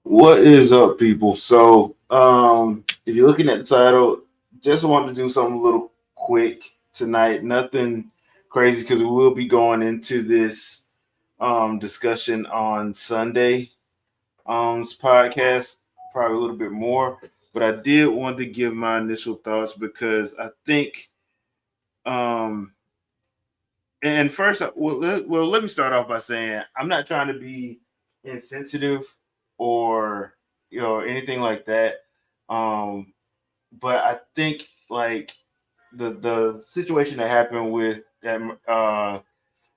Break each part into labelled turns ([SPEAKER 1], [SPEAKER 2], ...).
[SPEAKER 1] What is up, people? So, if you're looking at the title, just wanted to do something a little quick tonight. Nothing crazy because we will be going into this discussion on Sunday podcast, probably a little bit more. But I did want to give my initial thoughts because I think um and first, let me start off by saying I'm not trying to be insensitive or anything like that. Um, but I think like the situation that happened with that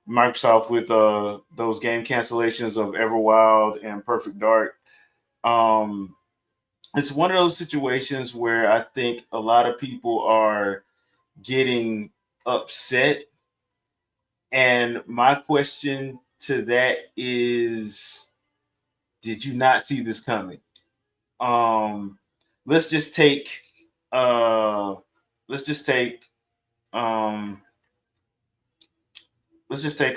[SPEAKER 1] Microsoft with those game cancellations of Everwild and Perfect Dark. Um, it's one of those situations where I think a lot of people are getting upset. And my question to that is, did you not see this coming? Um, let's just take uh, let's just take um, let's just take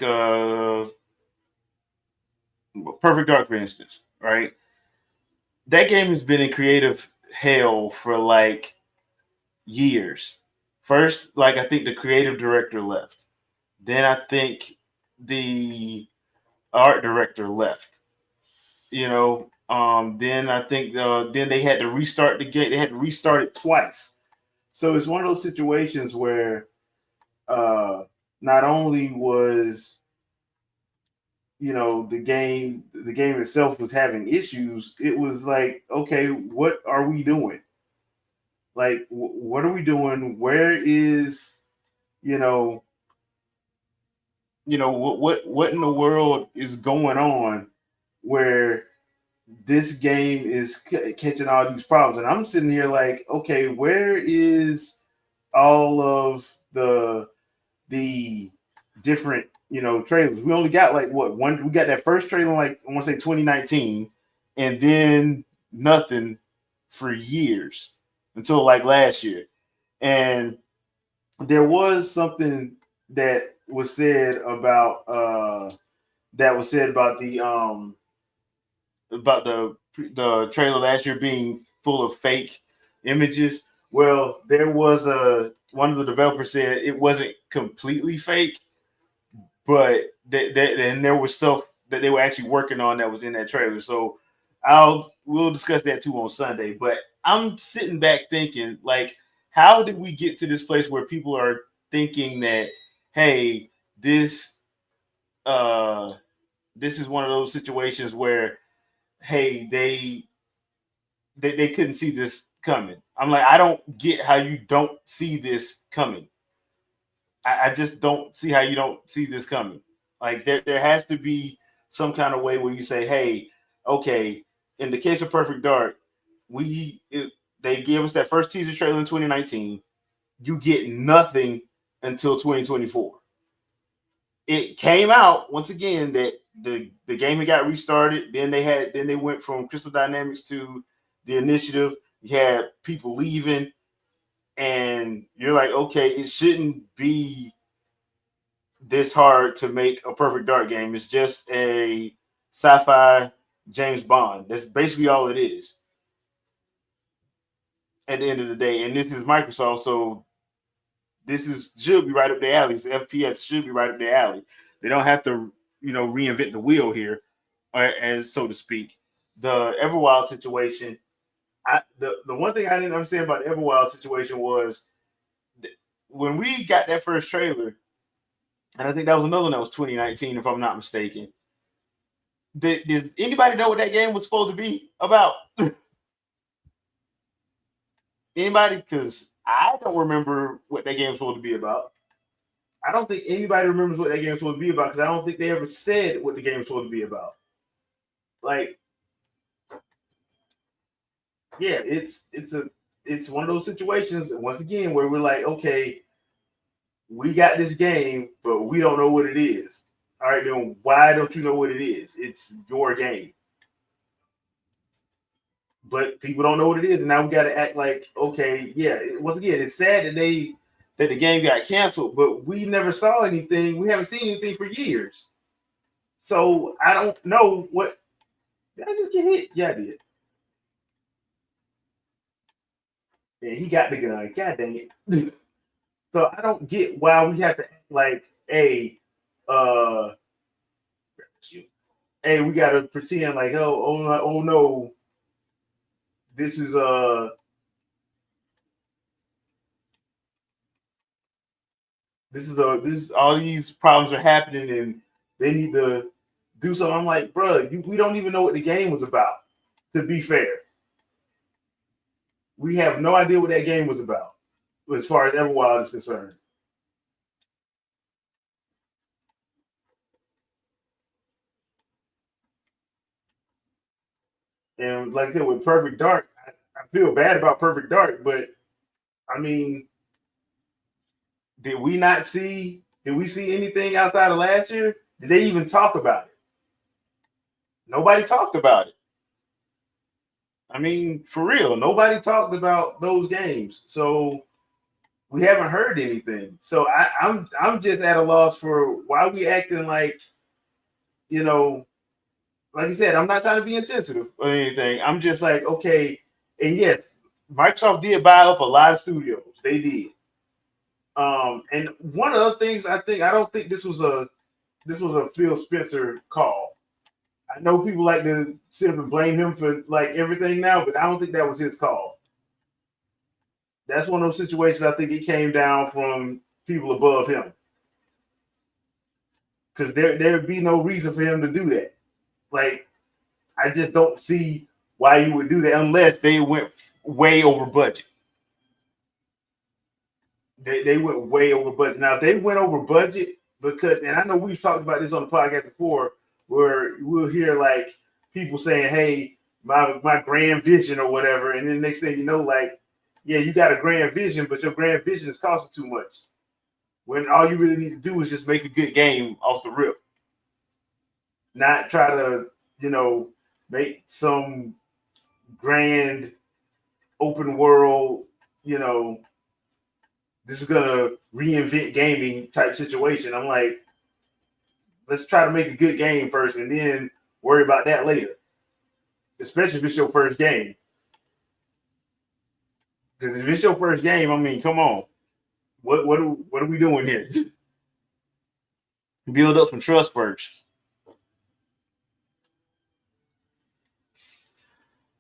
[SPEAKER 1] Perfect Dark for instance, right? That game has been in creative hell for like years. First, like I think the creative director left. Then I think the art director left. Then I think then they had to restart the game. They had to restart it twice. So it's one of those situations where uh, not only was the game itself was having issues, it was like, okay, what are we doing? Like, what are we doing? Where is you know what in the world is going on where this game is catching all these problems. And I'm sitting here like, okay, where is all of the different trailers? We only got like what one? We got that first trailer like I want to say 2019, and then nothing for years until like last year. And there was something that was said about the trailer last year being full of fake images. Well, there was a one of the developers said it wasn't completely fake, but and there was stuff that they were actually working on that was in that trailer. So we'll discuss that too on Sunday. But I'm sitting back thinking, like, how did we get to this place where people are thinking that, hey, this uh this is one of those situations where, hey, they couldn't see this coming. I'm like, I don't get how you don't see this coming. I just don't see how you don't see this coming. Like there has to be some kind of way where you say, hey, okay, in the case of Perfect Dark, we it, they gave us that first teaser trailer in 2019. You get nothing until 2024. It came out once again that the game had got restarted. Then they went from Crystal Dynamics to the initiative. You had people leaving, and you're like, okay, it shouldn't be this hard to make a Perfect Dark game. It's just a sci-fi James Bond. That's basically all it is at the end of the day. And this is Microsoft, so this is should be right up their alley. It's FPS should be right up their alley. They don't have to, reinvent the wheel here, as so to speak. The Everwild situation. The one thing I didn't understand about the Everwild situation was when we got that first trailer, and I think that was another one that was 2019, if I'm not mistaken. Did anybody know what that game was supposed to be about? Anybody? Because I don't remember what that game was supposed to be about. I don't think anybody remembers what that game was supposed to be about because I don't think they ever said what the game was supposed to be about. Like, yeah, it's one of those situations once again where we're like, okay, we got this game, but we don't know what it is. All right, then why don't you know what it is? It's your game, but people don't know what it is, and now we got to act like, okay, yeah. Once again, it's sad that the game got canceled, but we never saw anything. We haven't seen anything for years, so I don't know what Did I just get hit? Yeah, I did. Yeah, he got the gun. God dang it. So I don't get why we have to act like, hey, uh, hey, we gotta pretend like, oh no, this is this is all these problems are happening and they need to do something. I'm like, bro, we don't even know what the game was about. To be fair, we have no idea what that game was about as far as Everwild is concerned. And like I said, with Perfect Dark, I feel bad about Perfect Dark, but I mean, did we not see? Did we see anything outside of last year? Did they even talk about it? Nobody talked about it. I mean, for real, nobody talked about those games. So we haven't heard anything. So I'm just at a loss for why we acting like, you know, like I said, I'm not trying to be insensitive or anything. I'm just like, okay, and yes, Microsoft did buy up a lot of studios. They did. And one of the things I don't think this was a Phil Spencer call. I know people like to sit up and blame him for like everything now, but I don't think that was his call. That's one of those situations I think it came down from people above him. Because there'd be no reason for him to do that. Like, I just don't see why you would do that unless they went way over budget. They went way over budget. Now, if they went over budget, because, and I know we've talked about this on the podcast before, where we'll hear like people saying, hey, my grand vision or whatever. And then the next thing you know, like, yeah, you got a grand vision, but your grand vision is costing too much. When all you really need to do is just make a good game off the rip, not try to, you know, make some grand open world, you know, this is gonna reinvent gaming type situation. I'm like, let's try to make a good game first and then worry about that later. Especially if it's your first game. Because if it's your first game, I mean, come on. What are we doing here? Build up some trust first.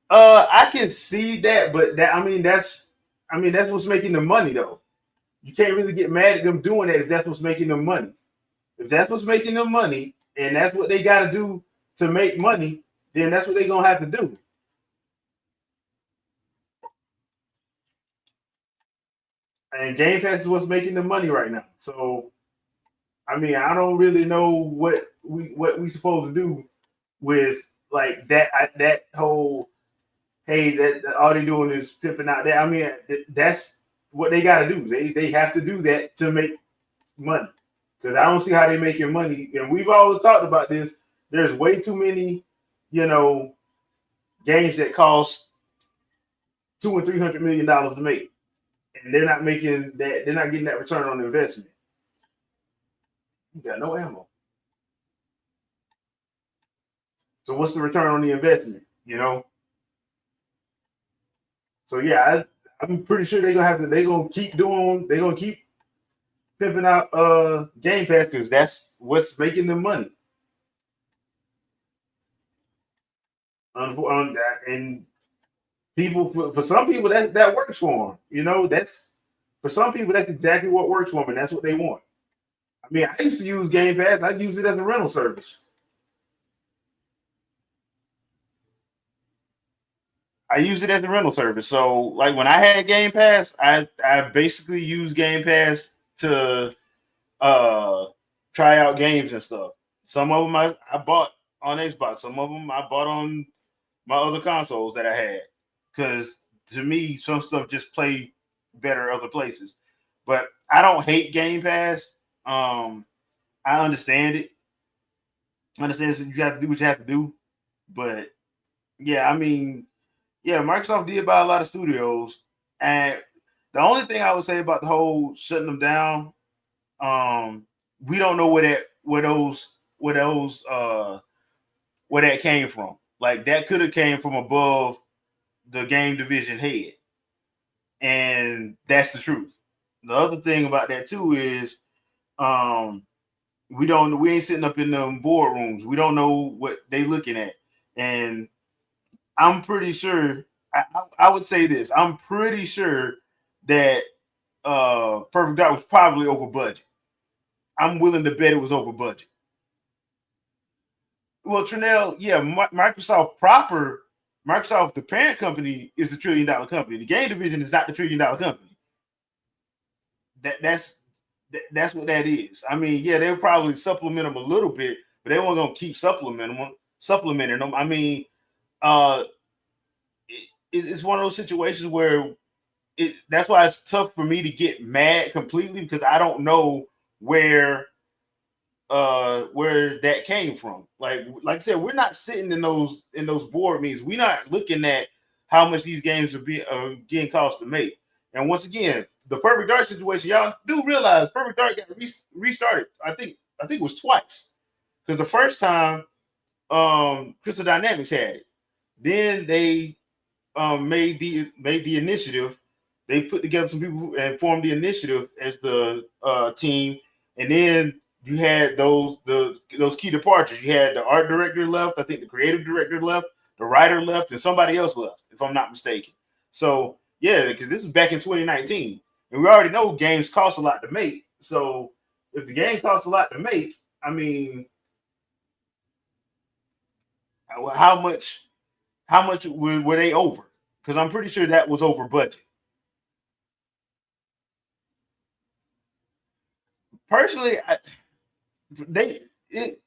[SPEAKER 1] I can see that, but that I mean that's what's making the money though. You can't really get mad at them doing that if that's what's making them money. If that's what's making them money, and that's what they got to do to make money, then that's what they're gonna have to do. And Game Pass is what's making the money right now. So I mean, I don't really know what we supposed to do with like that whole hey that all they're doing is pimping out that. I mean, that's what they got to do. They have to do that to make money because I don't see how they're making money. And we've always talked about this. There's way too many, you know, games that cost $200 and $300 million to make, and they're not making that. They're not getting that return on investment. You got no ammo. So what's the return on the investment? You know. So yeah, I'm pretty sure they're gonna have to. They're gonna keep doing. They're gonna keep pimping out Game Pass because that's what's making them money. On that, and people for some people that works for them. You know, that's for some people that's exactly what works for them, and that's what they want. I mean, I used to use Game Pass. I use it as a rental service. I use it as a rental service. So like when I had Game Pass, I basically used Game Pass to uh try out games and stuff. Some of them I bought on Xbox. Some of them I bought on my other consoles that I had. Because to me, some stuff just play better other places. But I don't hate Game Pass. I understand it. I understand you have to do what you have to do. But yeah, I mean, yeah, Microsoft did buy a lot of studios. And the only thing I would say about the whole shutting them down, we don't know where those where that came from. Like that could have came from above the game division head, and that's the truth. The other thing about that too is um, we ain't sitting up in them boardrooms. We don't know what they looking at, and I'm pretty sure. I would say this. I'm pretty sure that Perfect Dark was probably over budget. I'm willing to bet it was over budget. Well, Trinell, yeah, Microsoft, the parent company, is the $1 trillion company. The game division is not the $1 trillion company. That's that's what that is. I mean, yeah, they'll probably supplement them a little bit, but they weren't gonna keep supplementing them. I mean, uh, it's one of those situations where that's why it's tough for me to get mad completely because I don't know where where that came from. Like I said, we're not sitting in those board meetings. We're not looking at how much these games are getting cost to make. And once again, the Perfect Dark situation, y'all do realize Perfect Dark got restarted. I think it was twice because the first time Crystal Dynamics had it, then they made the initiative. They put together some people and formed the initiative as the team, and then you had those key departures. You had the art director left, I think the creative director left, the writer left, and somebody else left, if I'm not mistaken. So yeah, because this was back in 2019, and we already know games cost a lot to make. So if the game costs a lot to make, I mean, how much were they over? Because I'm pretty sure that was over budget. Personally, they it,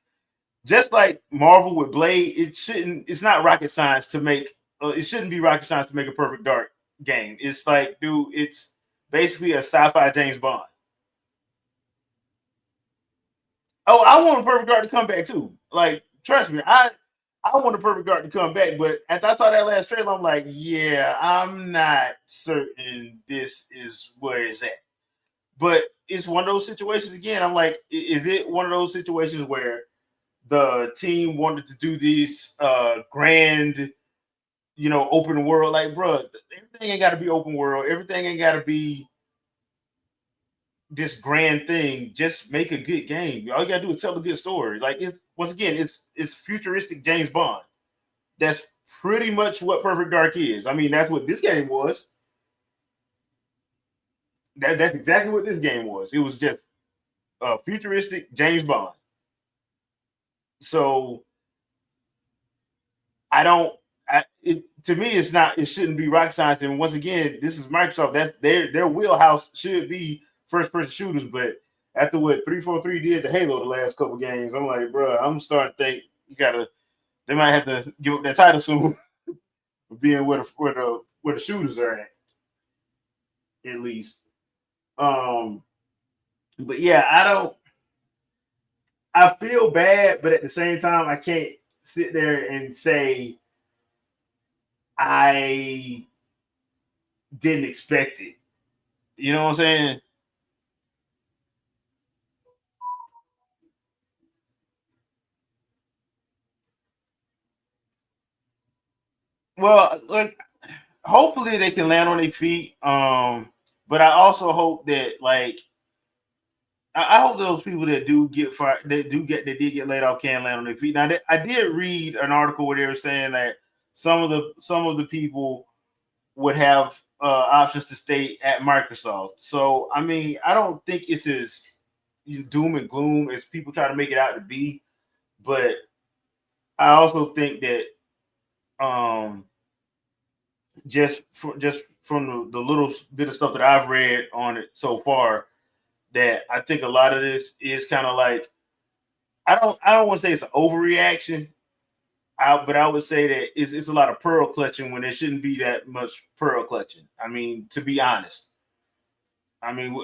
[SPEAKER 1] just like Marvel with Blade, it's not rocket science to make it shouldn't be rocket science to make a Perfect Dark game. It's like, dude, it's basically a sci-fi James Bond. Oh, I want a Perfect Dark to come back too. Like, trust me, I want a Perfect Dark to come back. But after I saw that last trailer, I'm like, yeah, I'm not certain this is where it's at. But it's one of those situations again. I'm like, is it one of those situations where the team wanted to do these grand, open world? Like, bro, everything ain't got to be open world. Everything ain't got to be this grand thing. Just make a good game. All you gotta do is tell a good story. Like, it's once again, it's futuristic James Bond. That's pretty much what Perfect Dark is. I mean, that's what this game was. That's exactly what this game was. It was just futuristic James Bond. So I don't. To me, it's not. It shouldn't be rocket science. And once again, this is Microsoft. That's their wheelhouse should be first person shooters. But after what 343 did to Halo the last couple games, I'm like, bro, I'm starting to think you gotta. They might have to give up that title soon, for being where the shooters are at least. Um, but yeah, I don't. I feel bad, but at the same time, I can't sit there and say I didn't expect it. You know what I'm saying? Well, like hopefully they can land on their feet. But I also hope that like I hope those people that do get fired, that did get laid off can land on their feet. Now, I did read an article where they were saying that some of the people would have options to stay at Microsoft. So I mean, I don't think it's as doom and gloom as people try to make it out to be. But I also think that um, just from the little bit of stuff that I've read on it so far, that I think a lot of this is kind of like I don't want to say it's an overreaction, but I would say that it's a lot of pearl clutching when there shouldn't be that much pearl clutching. I mean, to be honest, I mean,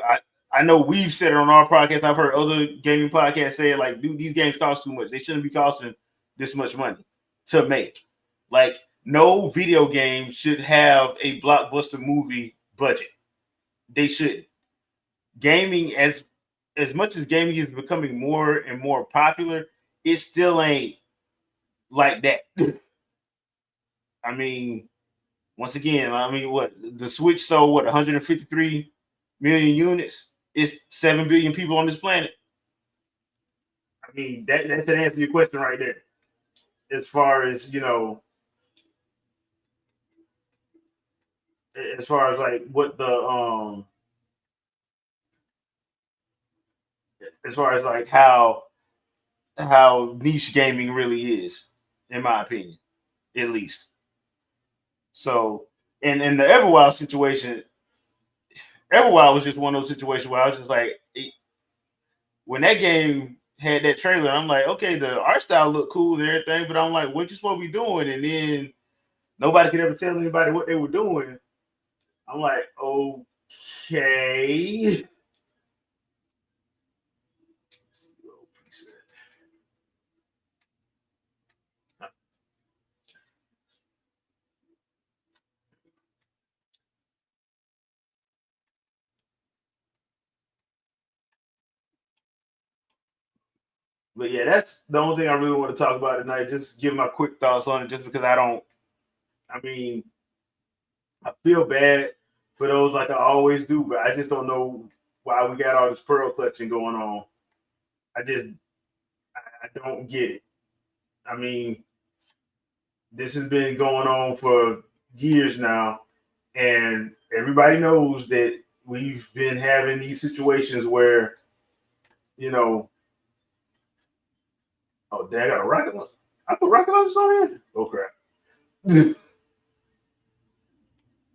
[SPEAKER 1] I know we've said it on our podcast. I've heard other gaming podcasts say it, like, dude, these games cost too much. They shouldn't be costing this much money to make. Like, no video game should have a blockbuster movie budget. They shouldn't. Gaming, as much as gaming is becoming more and more popular, it still ain't like that. I mean, once again, I mean, what the Switch sold? What 153 million units? It's 7 billion people on this planet. I mean, that's an answer to your question right there. As far as as far as like what the as far as like how niche gaming really is, in my opinion, at least. So, and in the Everwild situation, Everwild was just one of those situations where I was just like, when that game had that trailer, I'm like, okay, the art style looked cool and everything, but I'm like, what you supposed to be doing? And then nobody could ever tell anybody what they were doing. I'm like, okay. But yeah, that's the only thing I really want to talk about tonight. Just give my quick thoughts on it, just because I don't. I mean, I feel bad for those like I always do, but I just don't know why we got all this pearl clutching going on. I just I don't get it. I mean, this has been going on for years now, and everybody knows that we've been having these situations where you know, oh, dang, I got a rocket. I put rocket launchers on here. Oh crap!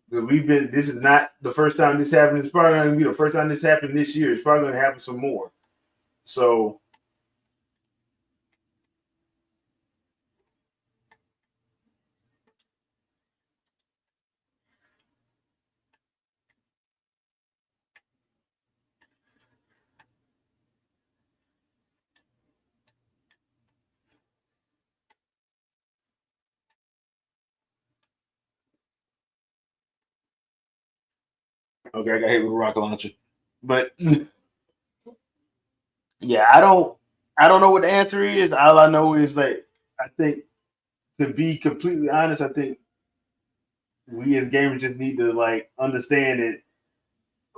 [SPEAKER 1] We've been. This is not the first time this happened. It's probably not going to be the first time this happened this year. It's probably going to happen some more. So, okay, I got hit with a rocket launcher, but yeah, I don't know what the answer is. All I know is like I think to be completely honest, I think we as gamers just need to like understand that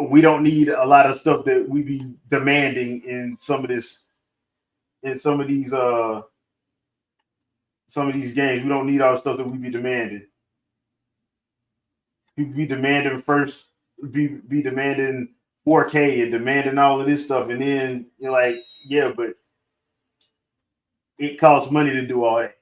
[SPEAKER 1] we don't need a lot of stuff that we be demanding in in some of these games. We don't need all the stuff that we be demanding. People be demanding first, be demanding 4K and demanding all of this stuff, and then you're like, yeah, but it costs money to do all that.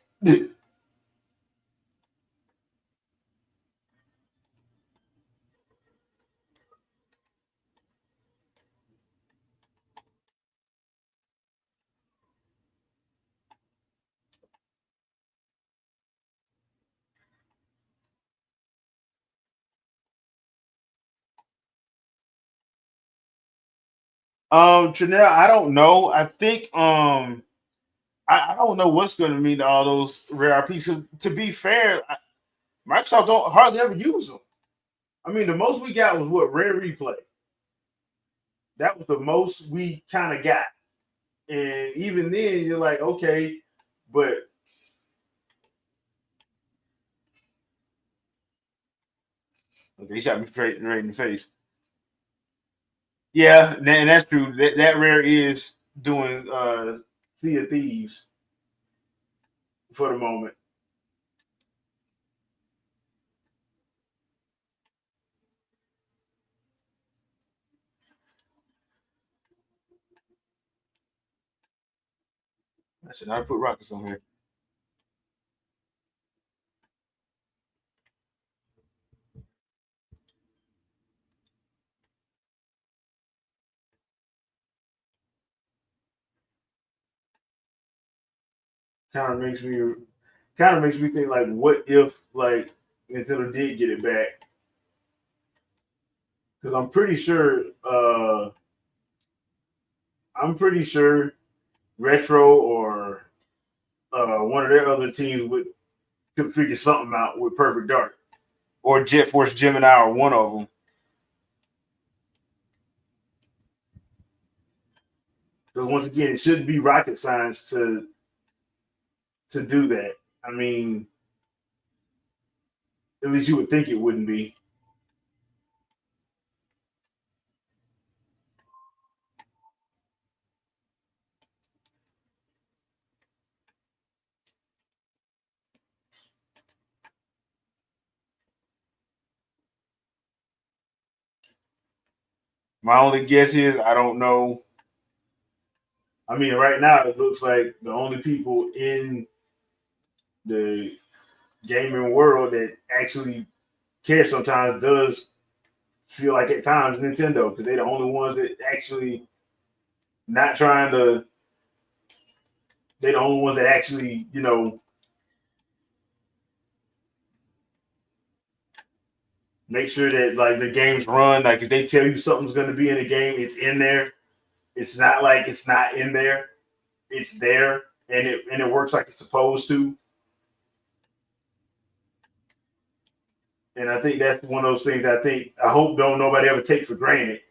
[SPEAKER 1] Chanel, I don't know. I think I don't know what's going to mean to all those rare pieces. To be fair, Microsoft don't hardly ever use them. I mean, the most we got was what rare replay. That was the most we kind of got, and even then, you're like, okay, but okay, he shot me straight right in the face. Yeah, and that's true. That rare is doing Sea of Thieves for the moment. I should not put rockets on here. Kind of makes me think like, what if like Nintendo did get it back? Because I'm pretty sure Retro or one of their other teams would could figure something out with Perfect Dark or Jet Force Gemini or one of them. Because once again, it shouldn't be rocket science to do that. I mean, At least you would think it wouldn't be. My only guess is I don't know. I mean, right now it looks like the only people in the gaming world that actually care sometimes does feel like at times Nintendo because they're the only ones that actually not trying to. They're the only ones that actually, make sure that like the games run. Like if they tell you something's going to be in the game, it's in there. It's not like it's not in there. It's there, and it works like it's supposed to. And I think that's one of those things I hope don't nobody ever take for granted.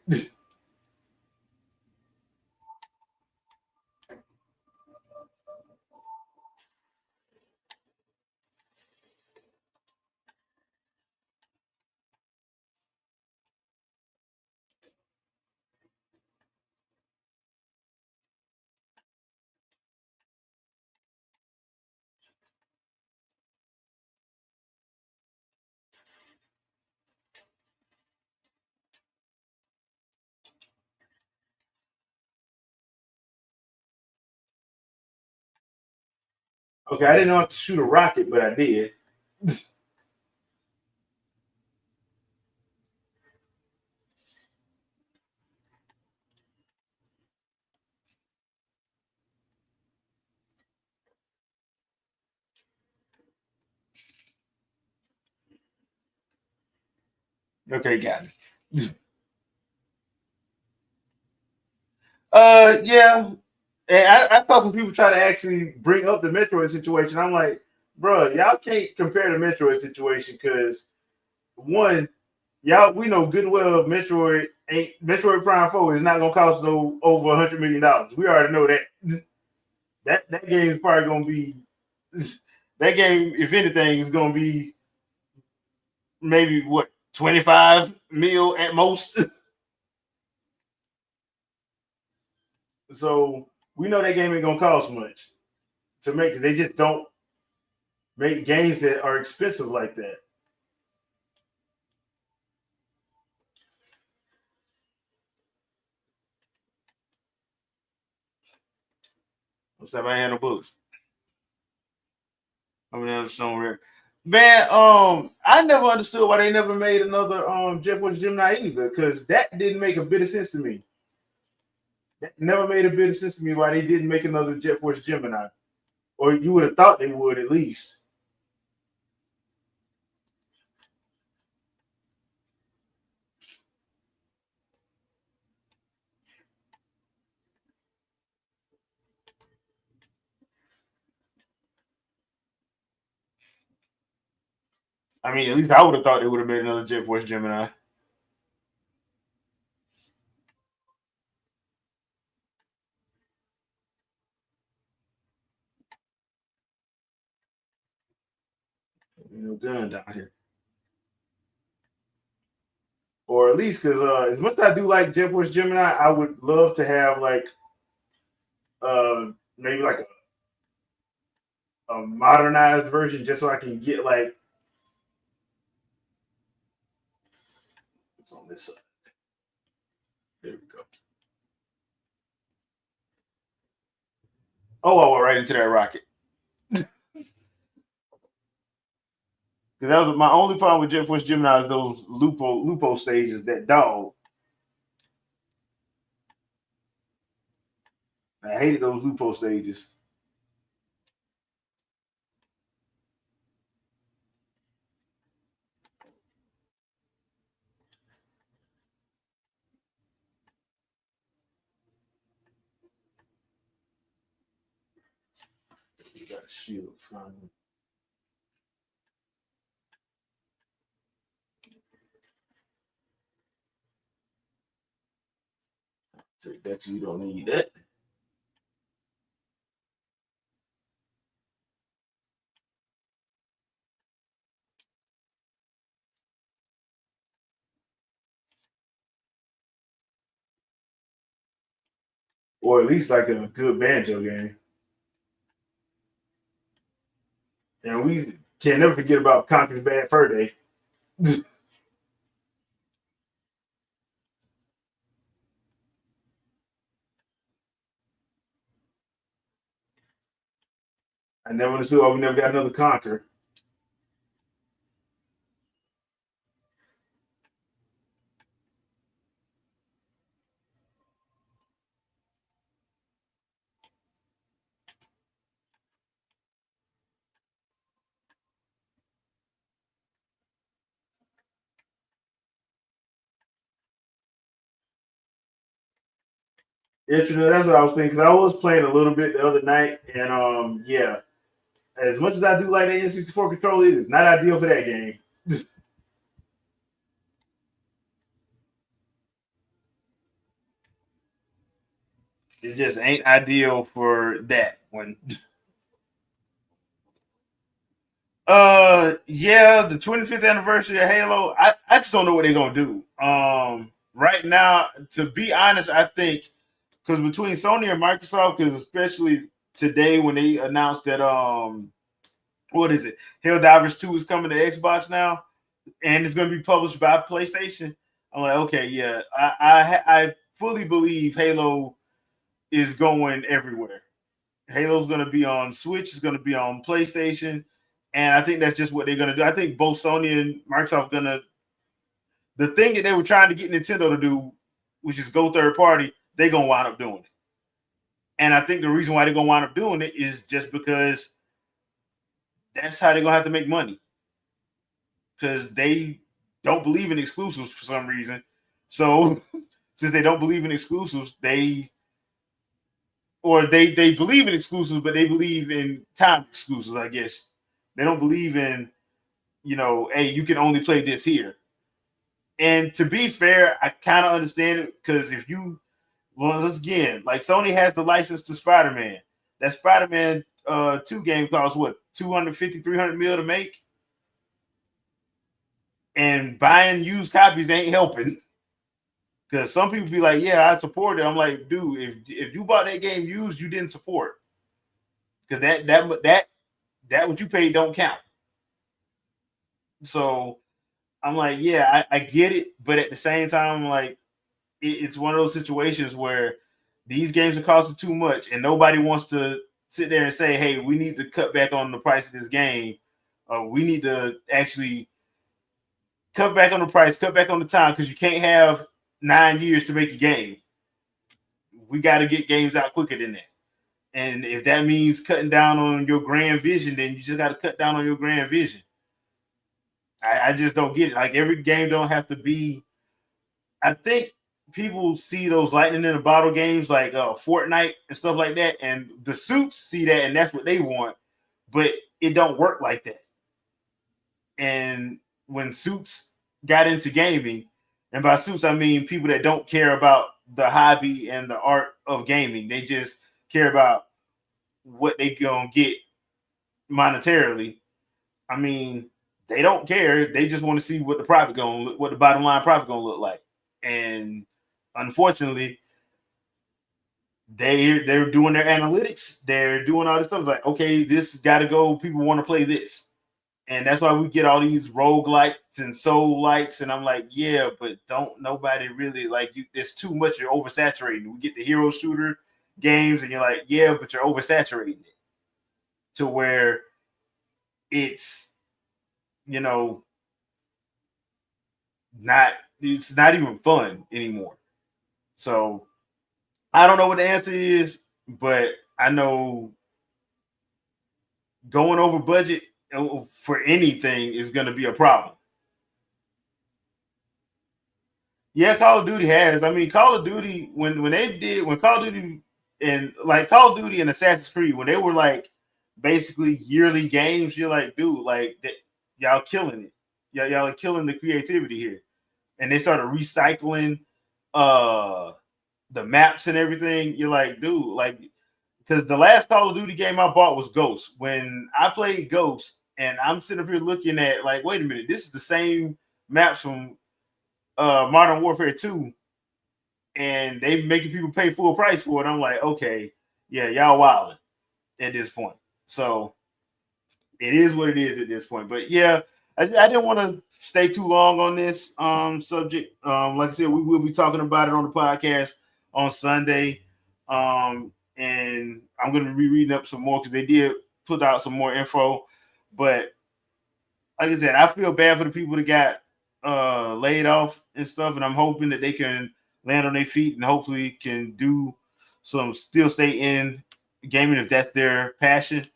[SPEAKER 1] Okay, I didn't know how to shoot a rocket, but I did. Okay, got it. Yeah. And I saw some people try to actually bring up the Metroid situation. I'm like, bro, y'all can't compare the Metroid situation because one, y'all we know good well Metroid Prime 4 is not gonna cost no over $100 million. We already know that. That game is probably gonna be that game, if anything, is gonna be maybe what 25 mil at most. So we know that game ain't gonna cost much to make. They just don't make games that are expensive like that. What's that? I had no books. I'm never shown rare. Man, I never understood why they never made another Jeff was Gemini either, because that didn't make a bit of sense to me. That never made a bit of sense to me why they didn't make another Jet Force Gemini. Or you would have thought they would at least. I mean, at least I would have thought they would have made another Jet Force Gemini. Gun down here. Or at least because as much as I do like Jet Force Gemini, I would love to have like maybe like a modernized version just so I can get like it's on this side. There we go. Oh, I went right into that rocket. Because that was my only problem with Jet Force Gemini is those Lupo stages, that dog. I hated those Lupo stages. You got a shield finally. Take that, you don't need that. or at least like a good banjo game. And we can never forget about Conker's Bad Fur Day. I never understood why we never got another Conker. Yesterday, that's what I was thinking. Because I was playing a little bit the other night, and yeah, as much as I do like the N64 controller, it is not ideal for that game. It just ain't ideal for that one. Yeah, the 25th anniversary of Halo. I just don't know what they're gonna do. Right now, to be honest, I think because between Sony and Microsoft, because especially today when they announced that what is it? Helldivers 2 is coming to Xbox now, and it's gonna be published by PlayStation. I'm like, okay, yeah, I fully believe Halo is going everywhere. Halo's going to be on Switch. It's going to be on PlayStation, and I think that's just what they're going to do. I think both Sony and Microsoft are going to the thing that they were trying to get Nintendo to do, which is go third party. They're going to wind up doing it, and I think the reason why they're going to wind up doing it is just because that's how they're going to have to make money because they don't believe in exclusives for some reason. So since they don't believe in exclusives, they believe in exclusives, but they believe in time exclusives. I guess they don't believe in hey, you can only play this here. And to be fair, I kind of understand it because if you, well, again, like Sony has the license to Spider Man. That Spider Man 2 game costs what 250, 300 mil to make, and buying used copies ain't helping. Because some people be like, yeah, I support it. I'm like, dude, if you bought that game used, you didn't support because that what you paid don't count. So I'm like, yeah, I get it, but at the same time, I'm like, it's one of those situations where these games are costing too much, and nobody wants to sit there and say, hey, we need to cut back on the price of this game. We need to actually cut back on the price, cut back on the time, because you can't have 9 years to make a game. We got to get games out quicker than that. And if that means cutting down on your grand vision, then you just got to cut down on your grand vision. I just don't get it. Like every game don't have to be. I think people see those lightning in a bottle games like Fortnite and stuff like that, and the suits see that, and that's what they want. But it don't work like that. And when suits got into gaming, and by suits I mean people that don't care about the hobby and the art of gaming, they just care about what they gonna get monetarily. I mean, they don't care. They just want to see what the profit going, what the bottom line profit gonna look like. And unfortunately, they're doing their analytics. They're doing all this stuff. Like, okay, this got to go. People want to play this, and that's why we get all these roguelites and soul lights. And I'm like, yeah, but don't nobody really like you. There's too much. You're oversaturating. We get the hero shooter games, and you're like, yeah, but you're oversaturating it to where it's you know not it's not even fun anymore. So I don't know what the answer is, but I know going over budget for anything is going to be a problem. Yeah, Call of Duty has. I mean, Call of Duty when Call of Duty and like Call of Duty and Assassin's Creed when they were like basically yearly games, you're like, dude, like y'all killing it. Y'all are killing the creativity here. And they started recycling uh the maps and everything. You're like, dude, like because the last Call of Duty game I bought was Ghost. When I played Ghost, and I'm sitting up here looking at like, wait a minute, this is the same maps from Modern Warfare 2, and they making people pay full price for it. I'm like, okay, yeah, y'all wilding at this point. So it is what it is at this point. But yeah, I didn't want to stay too long on this subject. Like I said, we will be talking about it on the podcast on Sunday. And I'm going to be reading up some more because they did put out some more info. But like I said, I feel bad for the people that got laid off and stuff, and I'm hoping that they can land on their feet and hopefully can do still stay in gaming if that's their passion.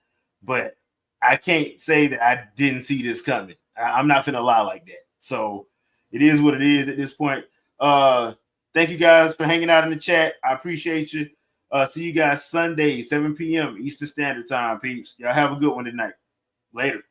[SPEAKER 1] But I can't say that I didn't see this coming. I'm not gonna lie like that. So it is what it is at this point. Thank you guys for hanging out in the chat. I appreciate you. See you guys Sunday, 7 p.m. Eastern Standard Time, peeps. Y'all have a good one tonight. Later.